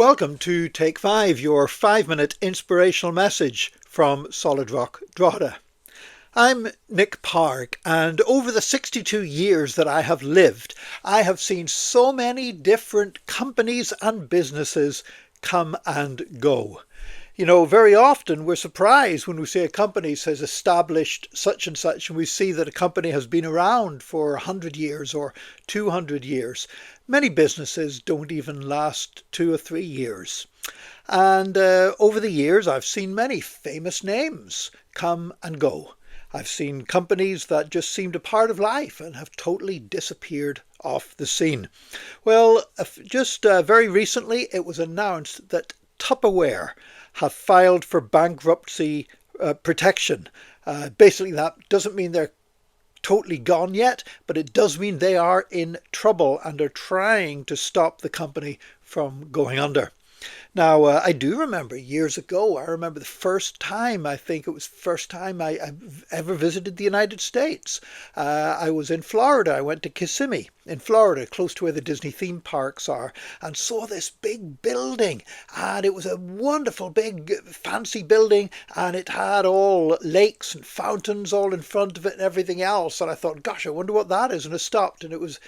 Welcome to Take 5, your 5-minute inspirational message from Solid Rock Drogheda. I'm Nick Park, and over the 62 years that I have lived, I have seen so many different companies and businesses come and go. You know, very often we're surprised when we see a company has established such and such, and we see that a company has been around for 100 years or 200 years. Many businesses don't even last 2 or 3 years. And over the years, I've seen many famous names come and go. I've seen companies that just seemed a part of life and have totally disappeared off the scene. Well, just very recently, it was announced that Tupperware have filed for bankruptcy protection. Basically, that doesn't mean they're totally gone yet, but it does mean they are in trouble and are trying to stop the company from going under. Now, I do remember years ago, I remember the first time, I think it was the first time I ever visited the United States. I was in Florida. I went to Kissimmee in Florida, close to where the Disney theme parks are, and saw this big building. And it was a wonderful, big, fancy building, and it had all lakes and fountains all in front of it and everything else. And I thought, gosh, I wonder what that is. And I stopped, and it was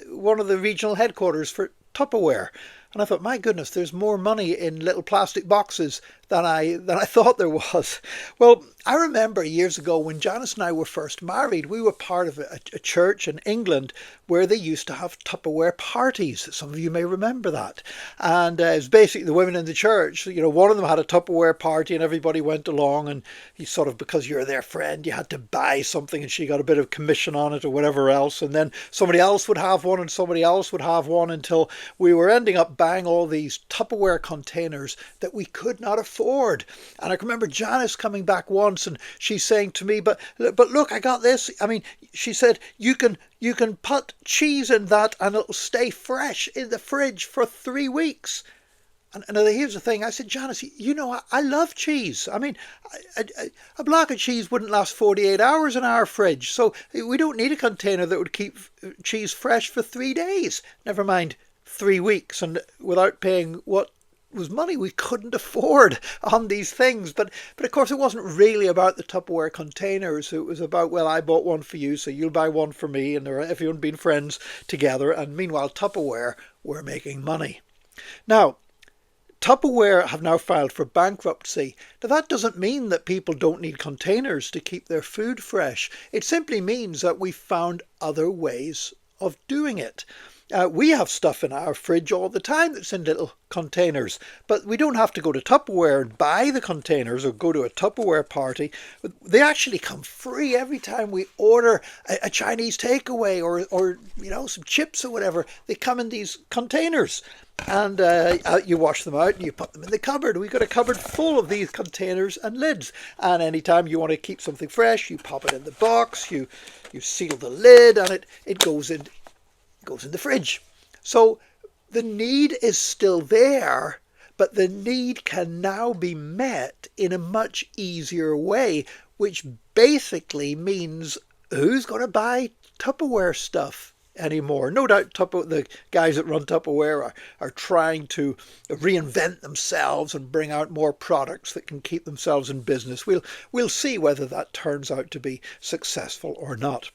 one of the regional headquarters for Tupperware. And I thought, my goodness, there's more money in little plastic boxes than I thought there was. Well, I remember years ago when Janice and I were first married, we were part of a church in England where they used to have Tupperware parties. Some of you may remember that. And it was basically the women in the church. You know, one of them had a Tupperware party and everybody went along, and you sort of, because you're their friend, you had to buy something and she got a bit of commission on it or whatever else. And then somebody else would have one and somebody else would have one until we were ending up buying all these Tupperware containers that we could not afford. And I can remember Janice coming back once and she's saying to me, but look, I got this. I mean, she said, you can put cheese in that and it'll stay fresh in the fridge for 3 weeks. And here's the thing. I said, Janice, you know, I love cheese. I mean, a block of cheese wouldn't last 48 hours in our fridge. So we don't need a container that would keep cheese fresh for 3 days. Never mind 3 weeks, and without paying what was money we couldn't afford on these things. But of course, it wasn't really about the Tupperware containers. It was about, well, I bought one for you, so you'll buy one for me, and everyone being friends together. And meanwhile, Tupperware were making money. Now, Tupperware have now filed for bankruptcy. Now, that doesn't mean that people don't need containers to keep their food fresh. It simply means that we found other ways of doing it. We have stuff in our fridge all the time that's in little containers, but we don't have to go to Tupperware and buy the containers or go to a Tupperware party. They actually come free every time we order a Chinese takeaway or you know, some chips or whatever. They come in these containers. And you wash them out and you put them in the cupboard. We've got a cupboard full of these containers and lids. And anytime you want to keep something fresh, you pop it in the box, you seal the lid, and it goes in the fridge. So the need is still there, but the need can now be met in a much easier way, which basically means who's going to buy Tupperware stuff anymore? No doubt the guys that run Tupperware are trying to reinvent themselves and bring out more products that can keep themselves in business. We'll see whether that turns out to be successful or not.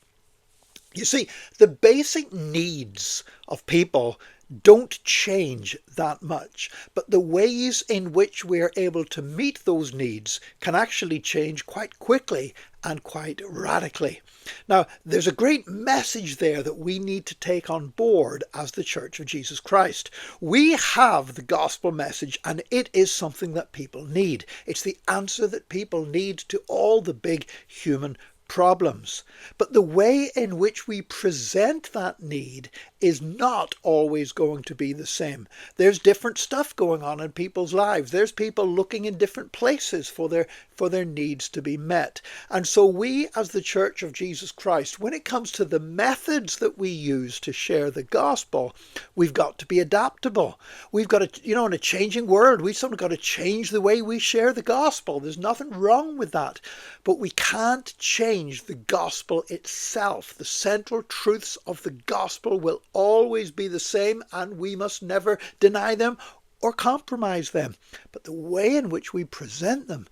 You see, the basic needs of people don't change that much, but the ways in which we are able to meet those needs can actually change quite quickly and quite radically. Now, there's a great message there that we need to take on board as the Church of Jesus Christ. We have the gospel message, and it is something that people need. It's the answer that people need to all the big human problems. But the way in which we present that need is not always going to be the same. There's different stuff going on in people's lives. There's people looking in different places for their needs to be met. And so we, as the Church of Jesus Christ, when it comes to the methods that we use to share the gospel, we've got to be adaptable. We've got to, in a changing world, we've sort of got to change the way we share the gospel. There's nothing wrong with that. But we can't change the gospel itself. The central truths of the gospel will always be the same, and we must never deny them or compromise them, but the way in which we present them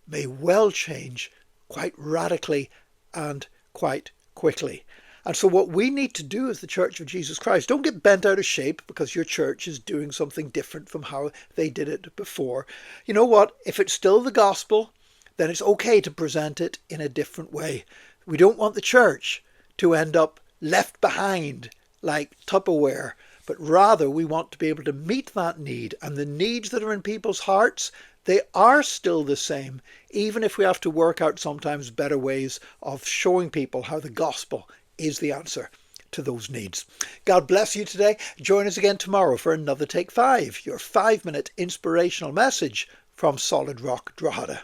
may well change quite radically and quite quickly. And so what we need to do as the Church of Jesus Christ, don't get bent out of shape because your church is doing something different from how they did it before. You know what? If it's still the gospel, then it's okay to present it in a different way. We don't want the church to end up left behind like Tupperware, but rather we want to be able to meet that need, and the needs that are in people's hearts, they are still the same, even if we have to work out sometimes better ways of showing people how the gospel is the answer to those needs. God bless you today. Join us again tomorrow for another Take 5, your 5-minute inspirational message from Solid Rock Drogheda.